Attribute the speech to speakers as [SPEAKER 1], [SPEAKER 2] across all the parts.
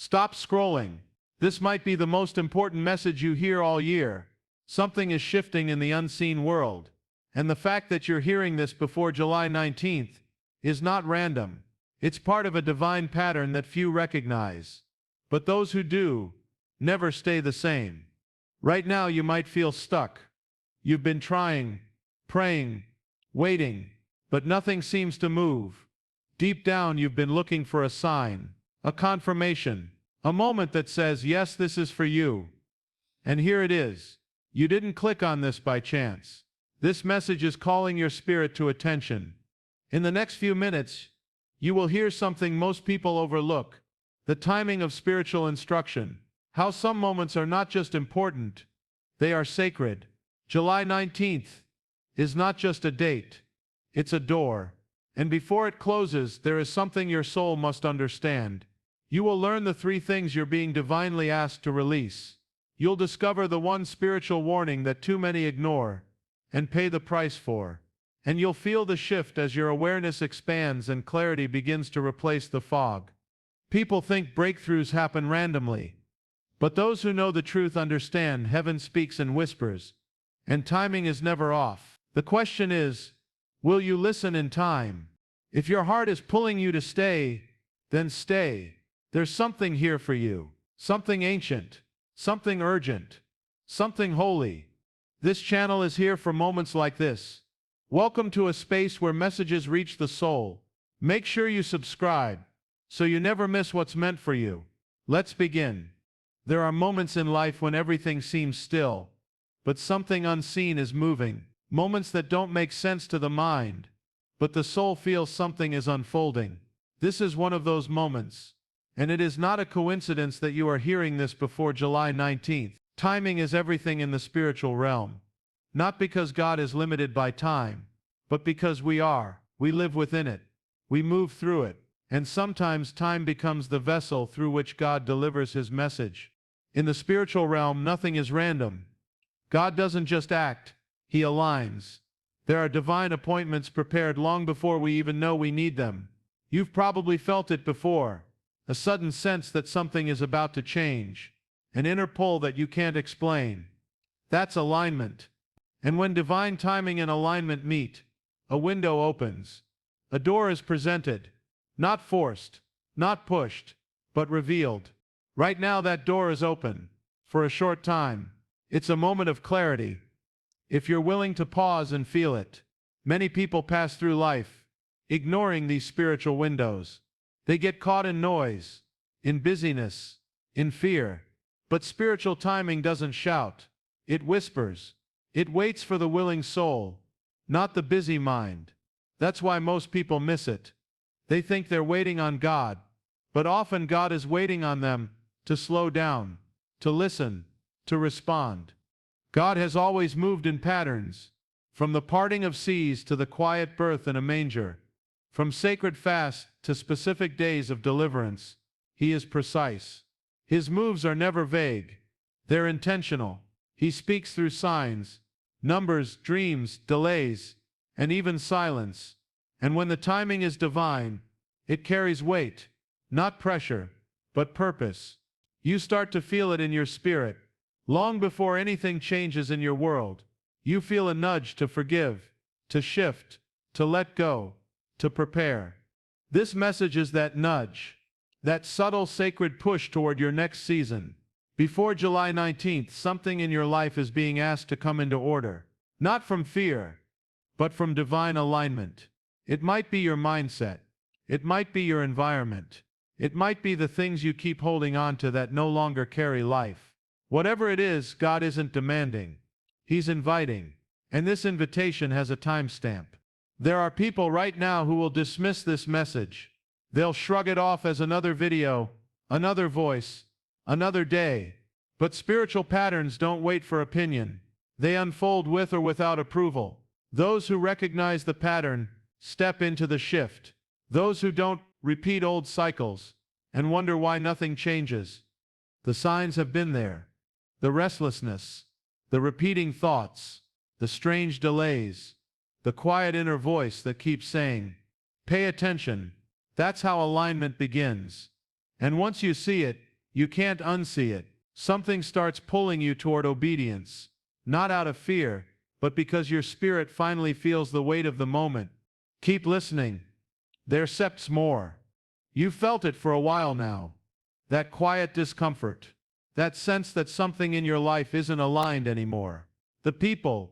[SPEAKER 1] Stop scrolling. This might be the most important message you hear all year. Something is shifting in the unseen world. And the fact that you're hearing this before July 19th is not random. It's part of a divine pattern that few recognize. But those who do never stay the same. Right now you might feel stuck. You've been trying, praying, waiting, but nothing seems to move. Deep down you've been looking for a sign, a confirmation, a moment that says, yes, this is for you. And here it is. You didn't click on this by chance. This message is calling your spirit to attention. In the next few minutes, you will hear something most people overlook: the timing of spiritual instruction. How some moments are not just important, they are sacred. July 19th is not just a date, it's a door. And before it closes, there is something your soul must understand. You will learn the 3 things you're being divinely asked to release. You'll discover the one spiritual warning that too many ignore and pay the price for. And you'll feel the shift as your awareness expands and clarity begins to replace the fog. People think breakthroughs happen randomly. But those who know the truth understand heaven speaks in whispers, and timing is never off. The question is, will you listen in time? If your heart is pulling you to stay, then stay. There's something here for you. Something ancient. Something urgent. Something holy. This channel is here for moments like this. Welcome to a space where messages reach the soul. Make sure you subscribe so you never miss what's meant for you. Let's begin. There are moments in life when everything seems still, but something unseen is moving. Moments that don't make sense to the mind, but the soul feels something is unfolding. This is one of those moments, and it is not a coincidence that you are hearing this before July 19th. Timing is everything in the spiritual realm. Not because God is limited by time, but because we are. We live within it. We move through it. And sometimes time becomes the vessel through which God delivers His message. In the spiritual realm, nothing is random. God doesn't just act, He aligns. There are divine appointments prepared long before we even know we need them. You've probably felt it before. A sudden sense that something is about to change. An inner pull that you can't explain. That's alignment. And when divine timing and alignment meet, a window opens. A door is presented. Not forced, not pushed, but revealed. Right now that door is open. For a short time. It's a moment of clarity. If you're willing to pause and feel it. Many people pass through life, ignoring these spiritual windows. They get caught in noise, in busyness, in fear. But spiritual timing doesn't shout. It whispers. It waits for the willing soul, not the busy mind. That's why most people miss it. They think they're waiting on God, but often God is waiting on them to slow down, to listen, to respond. God has always moved in patterns, from the parting of seas to the quiet birth in a manger, from sacred fasts to specific days of deliverance. He is precise. His moves are never vague. They're intentional. He speaks through signs, numbers, dreams, delays, and even silence. And when the timing is divine, it carries weight, not pressure, but purpose. You start to feel it in your spirit. Long before anything changes in your world, you feel a nudge to forgive, to shift, to let go, to prepare. This message is that nudge, that subtle sacred push toward your next season. Before July 19th, something in your life is being asked to come into order. Not from fear, but from divine alignment. It might be your mindset. It might be your environment. It might be the things you keep holding on to that no longer carry life. Whatever it is, God isn't demanding. He's inviting. And this invitation has a timestamp. There are people right now who will dismiss this message. They'll shrug it off as another video, another voice, another day. But spiritual patterns don't wait for opinion. They unfold with or without approval. Those who recognize the pattern step into the shift. Those who don't repeat old cycles and wonder why nothing changes. The signs have been there. The restlessness, the repeating thoughts, the strange delays, the quiet inner voice that keeps saying, "Pay attention." That's how alignment begins. And once you see it, You can't unsee it. Something starts pulling you toward obedience, not out of fear, but because your spirit finally feels the weight of the moment. Keep listening. There's more. You've felt it for a while now. That quiet discomfort. That sense that something in your life isn't aligned anymore. The people,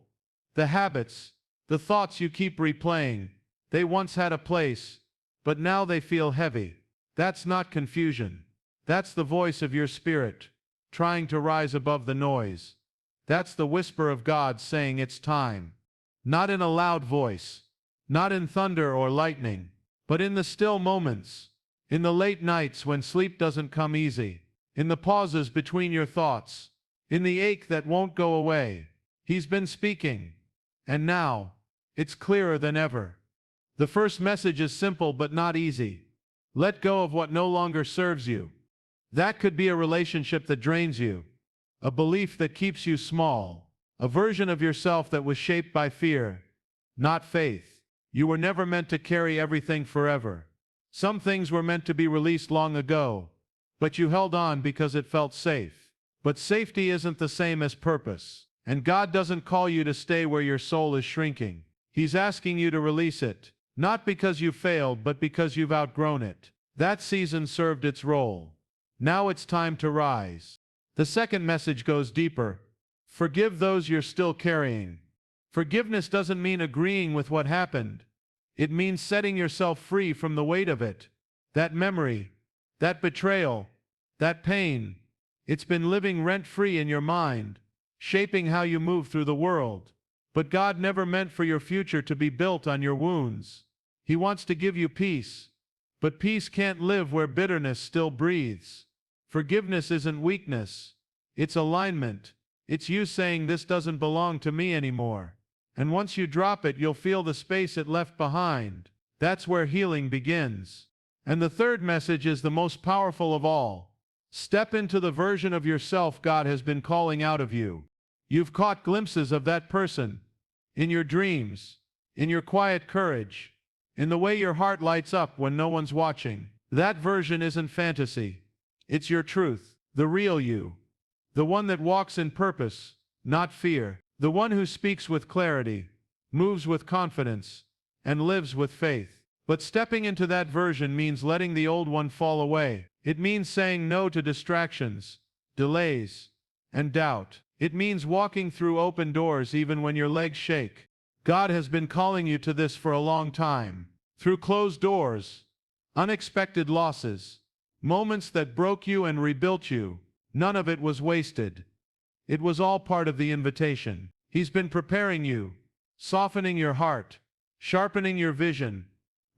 [SPEAKER 1] the habits, the thoughts you keep replaying, they once had a place, but now they feel heavy. That's not confusion. That's the voice of your spirit, trying to rise above the noise. That's the whisper of God saying it's time. Not in a loud voice, not in thunder or lightning, but in the still moments, in the late nights when sleep doesn't come easy, in the pauses between your thoughts, in the ache that won't go away. He's been speaking, and now, it's clearer than ever. The first message is simple but not easy. Let go of what no longer serves you. That could be a relationship that drains you, a belief that keeps you small, a version of yourself that was shaped by fear, not faith. You were never meant to carry everything forever. Some things were meant to be released long ago, but you held on because it felt safe. But safety isn't the same as purpose, and God doesn't call you to stay where your soul is shrinking. He's asking you to release it, not because you failed, but because you've outgrown it. That season served its role. Now it's time to rise. The second message goes deeper. Forgive those you're still carrying. Forgiveness doesn't mean agreeing with what happened. It means setting yourself free from the weight of it. That memory, that betrayal, that pain, it's been living rent-free in your mind, shaping how you move through the world. But God never meant for your future to be built on your wounds. He wants to give you peace. But peace can't live where bitterness still breathes. Forgiveness isn't weakness. It's alignment. It's you saying this doesn't belong to me anymore. And once you drop it, you'll feel the space it left behind. That's where healing begins. And the third message is the most powerful of all. Step into the version of yourself God has been calling out of you. You've caught glimpses of that person, in your dreams, in your quiet courage, in the way your heart lights up when no one's watching. That version isn't fantasy. It's your truth, the real you. The one that walks in purpose, not fear. The one who speaks with clarity, moves with confidence, and lives with faith. But stepping into that version means letting the old one fall away. It means saying no to distractions, delays, and doubt. It means walking through open doors even when your legs shake. God has been calling you to this for a long time. Through closed doors, unexpected losses, moments that broke you and rebuilt you. None of it was wasted. It was all part of the invitation. He's been preparing you, softening your heart, sharpening your vision,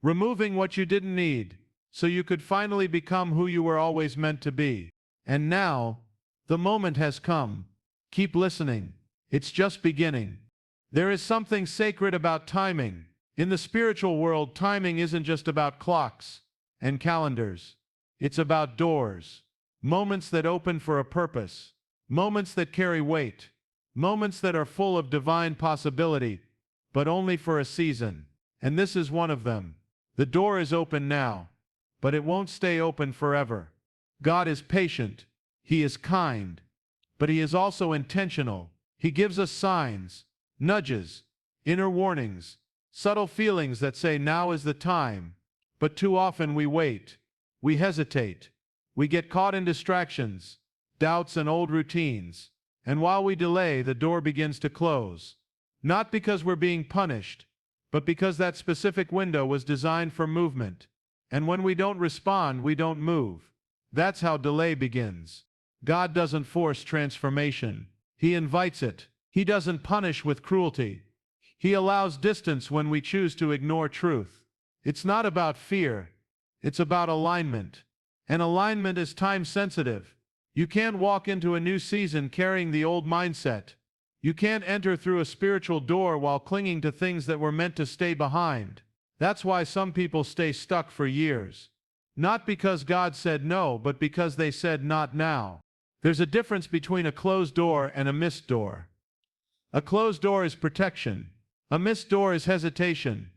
[SPEAKER 1] removing what you didn't need, so you could finally become who you were always meant to be. And now, the moment has come. Keep listening. It's just beginning. There is something sacred about timing. In the spiritual world, timing isn't just about clocks and calendars. It's about doors, moments that open for a purpose. Moments that carry weight. Moments that are full of divine possibility, but only for a season. And this is one of them. The door is open now, but it won't stay open forever. God is patient. He is kind. But He is also intentional. He gives us signs, nudges, inner warnings, subtle feelings that say now is the time. But too often we wait. We hesitate. We get caught in distractions, doubts and old routines, and while we delay, the door begins to close. Not because we're being punished, but because that specific window was designed for movement. And when we don't respond, we don't move. That's how delay begins. God doesn't force transformation. He invites it. He doesn't punish with cruelty. He allows distance when we choose to ignore truth. It's not about fear. It's about alignment. And alignment is time sensitive. You can't walk into a new season carrying the old mindset. You can't enter through a spiritual door while clinging to things that were meant to stay behind. That's why some people stay stuck for years. Not because God said no, but because they said not now. There's a difference between a closed door and a missed door. A closed door is protection. A missed door is hesitation.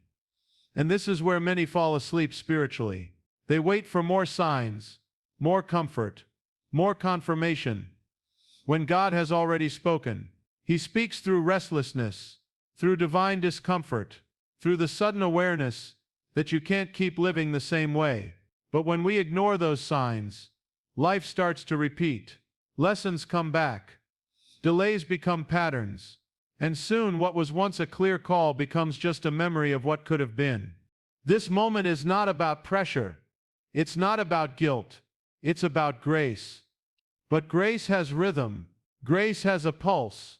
[SPEAKER 1] And this is where many fall asleep spiritually. They wait for more signs, more comfort, more confirmation. When God has already spoken, He speaks through restlessness, through divine discomfort, through the sudden awareness that you can't keep living the same way. But when we ignore those signs, life starts to repeat. Lessons come back. Delays become patterns. And soon what was once a clear call becomes just a memory of what could have been. This moment is not about pressure. It's not about guilt. It's about grace. But grace has rhythm. Grace has a pulse.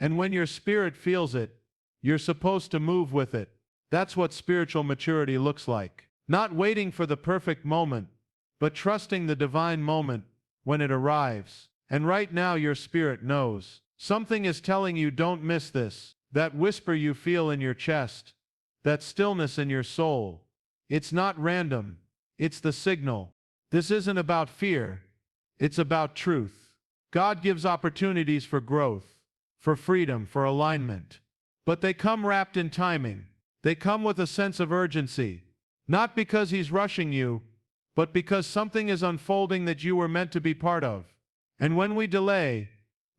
[SPEAKER 1] And when your spirit feels it, you're supposed to move with it. That's what spiritual maturity looks like. Not waiting for the perfect moment, but trusting the divine moment when it arrives. And right now your spirit knows. Something is telling you don't miss this. That whisper you feel in your chest. That stillness in your soul. It's not random. It's the signal. This isn't about fear. It's about truth. God gives opportunities for growth, for freedom, for alignment. But they come wrapped in timing. They come with a sense of urgency. Not because He's rushing you, but because something is unfolding that you were meant to be part of. And when we delay,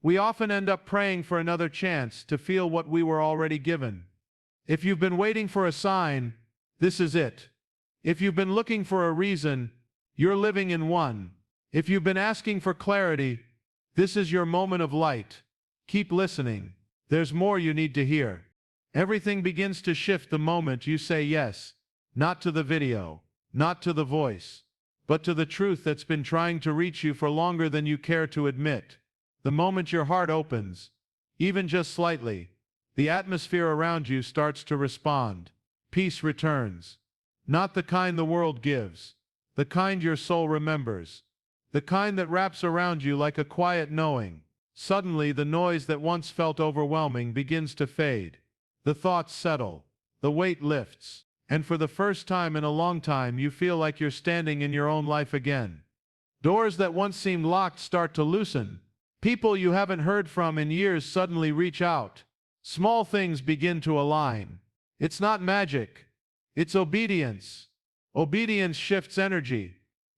[SPEAKER 1] we often end up praying for another chance to feel what we were already given. If you've been waiting for a sign, this is it. If you've been looking for a reason, you're living in one. If you've been asking for clarity, this is your moment of light. Keep listening. There's more you need to hear. Everything begins to shift the moment you say yes, not to the video, not to the voice, but to the truth that's been trying to reach you for longer than you care to admit. The moment your heart opens, even just slightly, the atmosphere around you starts to respond. Peace returns. Not the kind the world gives, the kind your soul remembers, the kind that wraps around you like a quiet knowing. Suddenly the noise that once felt overwhelming begins to fade. The thoughts settle, the weight lifts, and for the first time in a long time you feel like you're standing in your own life again. Doors that once seemed locked start to loosen. People you haven't heard from in years suddenly reach out. Small things begin to align. It's not magic. It's obedience. Obedience shifts energy.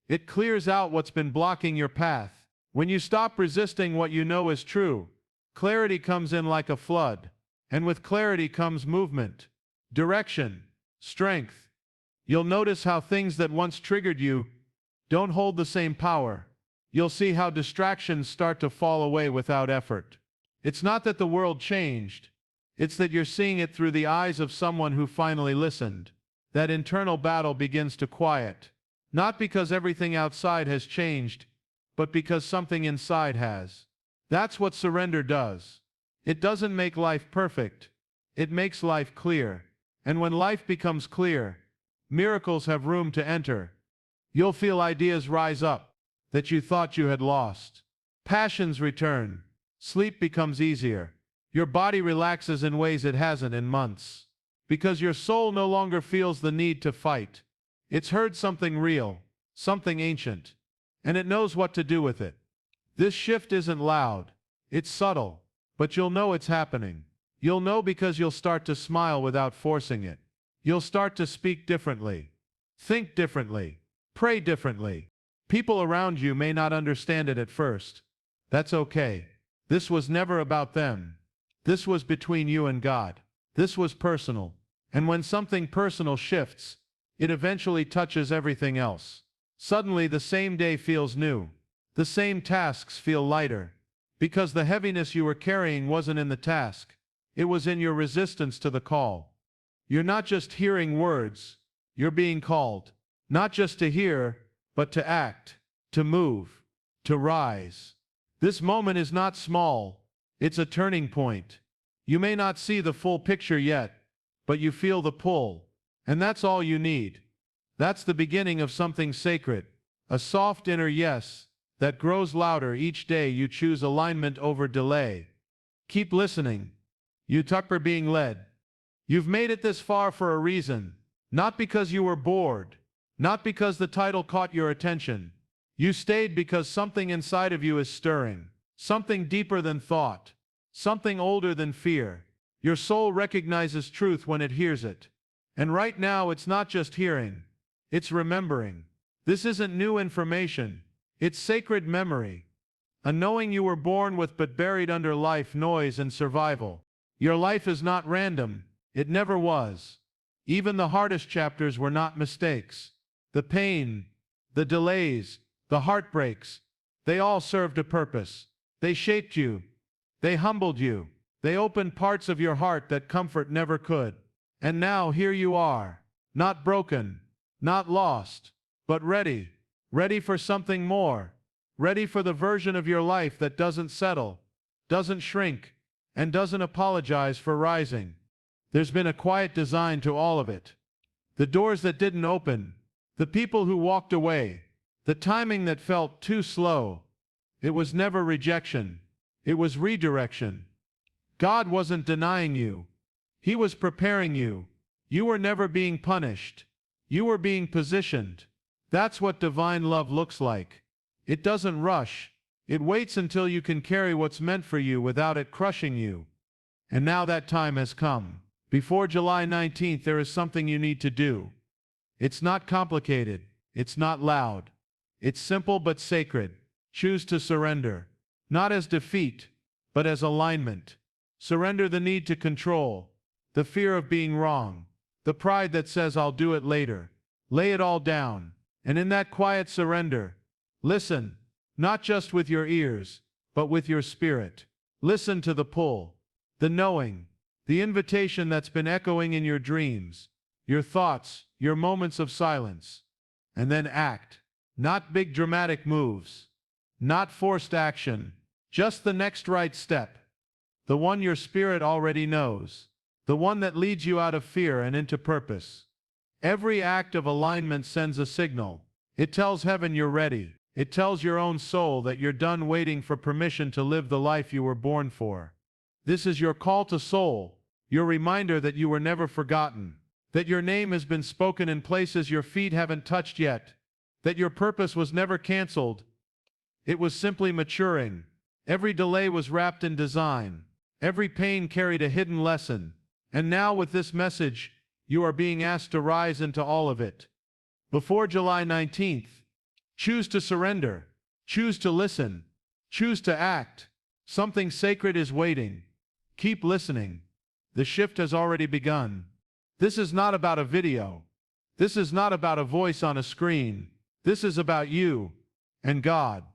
[SPEAKER 1] It clears out what's been blocking your path. When you stop resisting what you know is true, clarity comes in like a flood. And with clarity comes movement, direction, strength. You'll notice how things that once triggered you don't hold the same power. You'll see how distractions start to fall away without effort. It's not that the world changed. It's that you're seeing it through the eyes of someone who finally listened. That internal battle begins to quiet. Not because everything outside has changed, but because something inside has. That's what surrender does. It doesn't make life perfect. It makes life clear. And when life becomes clear, miracles have room to enter. You'll feel ideas rise up that you thought you had lost. Passions return. Sleep becomes easier. Your body relaxes in ways it hasn't in months. Because your soul no longer feels the need to fight. It's heard something real, something ancient, and it knows what to do with it. This shift isn't loud. It's subtle, but you'll know it's happening. You'll know because you'll start to smile without forcing it. You'll start to speak differently, think differently, pray differently. People around you may not understand it at first. That's okay. This was never about them. This was between you and God. This was personal. And when something personal shifts, it eventually touches everything else. Suddenly the same day feels new. The same tasks feel lighter. Because the heaviness you were carrying wasn't in the task. It was in your resistance to the call. You're not just hearing words. You're being called. Not just to hear, but to act, to move, to rise. This moment is not small. It's a turning point. You may not see the full picture yet, but you feel the pull. And that's all you need. That's the beginning of something sacred. A soft inner yes that grows louder each day you choose alignment over delay. Keep listening. You are being led. You've made it this far for a reason. Not because you were bored. Not because the title caught your attention. You stayed because something inside of you is stirring. Something deeper than thought. Something older than fear. Your soul recognizes truth when it hears it. And right now it's not just hearing. It's remembering. This isn't new information. It's sacred memory. A knowing you were born with but buried under life, noise, and survival. Your life is not random. It never was. Even the hardest chapters were not mistakes. The pain, the delays, the heartbreaks, they all served a purpose. They shaped you. They humbled you. They opened parts of your heart that comfort never could. And now here you are, not broken, not lost, but ready. Ready for something more. Ready for the version of your life that doesn't settle, doesn't shrink, and doesn't apologize for rising. There's been a quiet design to all of it. The doors that didn't open, the people who walked away, the timing that felt too slow. It was never rejection. It was redirection. God wasn't denying you. He was preparing you. You were never being punished. You were being positioned. That's what divine love looks like. It doesn't rush. It waits until you can carry what's meant for you without it crushing you. And now that time has come. Before July 19th, there is something you need to do. It's not complicated. It's not loud. It's simple but sacred. Choose to surrender. Not as defeat, but as alignment. Surrender the need to control, the fear of being wrong, the pride that says I'll do it later. Lay it all down. And in that quiet surrender, listen, not just with your ears, but with your spirit. Listen to the pull, the knowing, the invitation that's been echoing in your dreams, your thoughts, your moments of silence. And then act. Not big dramatic moves, not forced action, just the next right step. The one your spirit already knows, the one that leads you out of fear and into purpose. Every act of alignment sends a signal. It tells heaven you're ready. It tells your own soul that you're done waiting for permission to live the life you were born for. This is your call to soul, your reminder that you were never forgotten, that your name has been spoken in places your feet haven't touched yet, that your purpose was never canceled. It was simply maturing. Every delay was wrapped in design. Every pain carried a hidden lesson. And now with this message, you are being asked to rise into all of it. Before July 19th, choose to surrender. Choose to listen. Choose to act. Something sacred is waiting. Keep listening. The shift has already begun. This is not about a video. This is not about a voice on a screen. This is about you and God.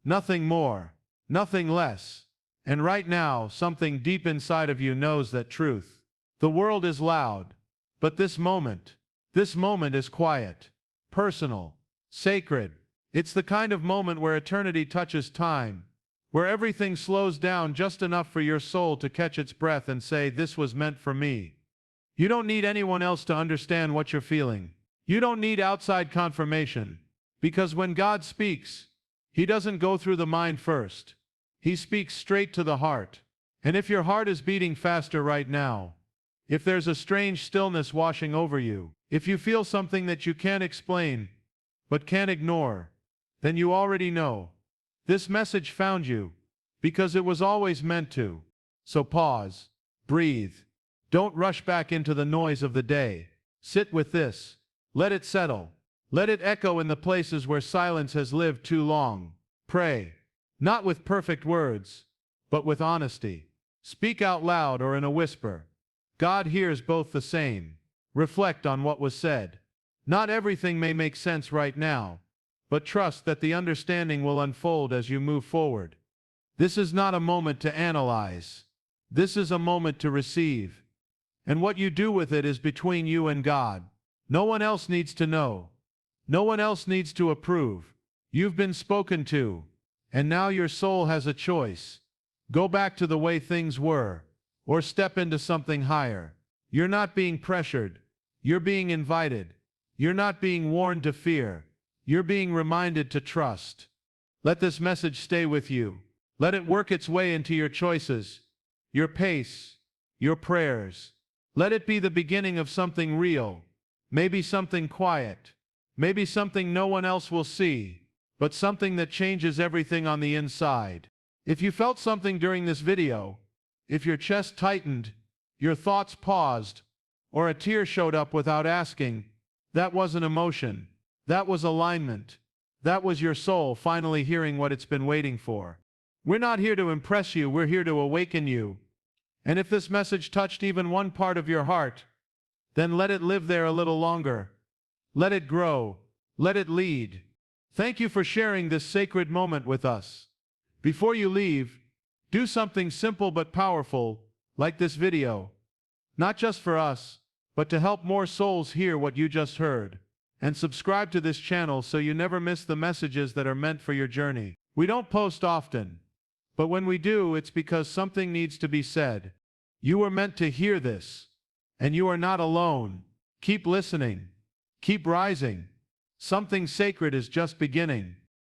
[SPEAKER 1] Nothing more. Nothing less. And right now, something deep inside of you knows that truth. The world is loud, but this moment is quiet, personal, sacred. It's the kind of moment where eternity touches time, where everything slows down just enough for your soul to catch its breath and say, "This was meant for me." You don't need anyone else to understand what you're feeling. You don't need outside confirmation, because when God speaks, He doesn't go through the mind first. He speaks straight to the heart. And if your heart is beating faster right now, if there's a strange stillness washing over you, if you feel something that you can't explain, but can't ignore, then you already know. This message found you, because it was always meant to. So pause, breathe. Don't rush back into the noise of the day. Sit with this. Let it settle. Let it echo in the places where silence has lived too long. Pray. Not with perfect words, but with honesty. Speak out loud or in a whisper. God hears both the same. Reflect on what was said. Not everything may make sense right now, but trust that the understanding will unfold as you move forward. This is not a moment to analyze. This is a moment to receive. And what you do with it is between you and God. No one else needs to know. No one else needs to approve. You've been spoken to, and now your soul has a choice. Go back to the way things were, or step into something higher. You're not being pressured. You're being invited. You're not being warned to fear. You're being reminded to trust. Let this message stay with you. Let it work its way into your choices, your pace, your prayers. Let it be the beginning of something real, maybe something quiet, maybe something no one else will see, but something that changes everything on the inside. If you felt something during this video, if your chest tightened, your thoughts paused, or a tear showed up without asking, that wasn't emotion. That was alignment. That was your soul finally hearing what it's been waiting for. We're not here to impress you, we're here to awaken you. And if this message touched even one part of your heart, then let it live there a little longer. Let it grow. Let it lead. Thank you for sharing this sacred moment with us. Before you leave, do something simple but powerful, like this video. Not just for us, but to help more souls hear what you just heard. And subscribe to this channel so you never miss the messages that are meant for your journey. We don't post often, but when we do, it's because something needs to be said. You were meant to hear this, and you are not alone. Keep listening. Keep rising. Something sacred is just beginning.